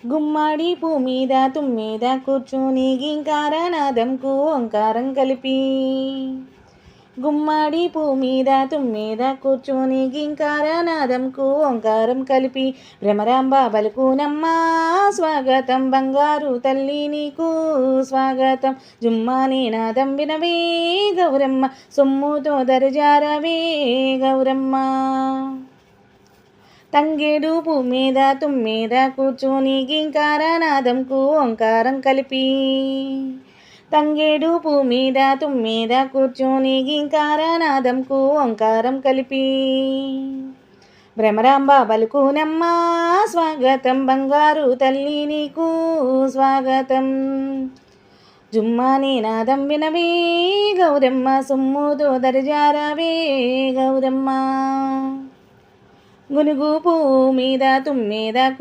గుమ్మడి పూ మీద తుమ్మెద కూర్చుని గింకారనాదంకు ఓంకారం కలిపి. గుమ్మడి పూ మీద తుమ్మెద కూర్చుని గింకారనాదంకు ఓంకారం కలిపి. భ్రమరాంబ పలుకునమ్మా స్వాగతం, బంగారు తల్లి నీకు స్వాగతం. జుమ్మాని నాదం వినవే గౌరమ్మ, సొమ్ముతో దరజారవే గౌరమ్మ. తంగేడు పూ మీద తుమ్మెద కూర్చుని గింకారనాదంకు ఓంకారం కలిపి. తంగేడు పూ మీద తుమ్మెద కూర్చుని గింకారనాదంకు ఓంకారం కలిపి. భ్రమరాంబ పలుకునమ్మా స్వాగతం, బంగారు తల్లి నీకు స్వాగతం. జుమ్మాని నాదం వినవే గౌరమ్మ, సొమ్ముతో దరజారవే గౌరమ్మ. గునుగు పూ మీద తుమ్మెద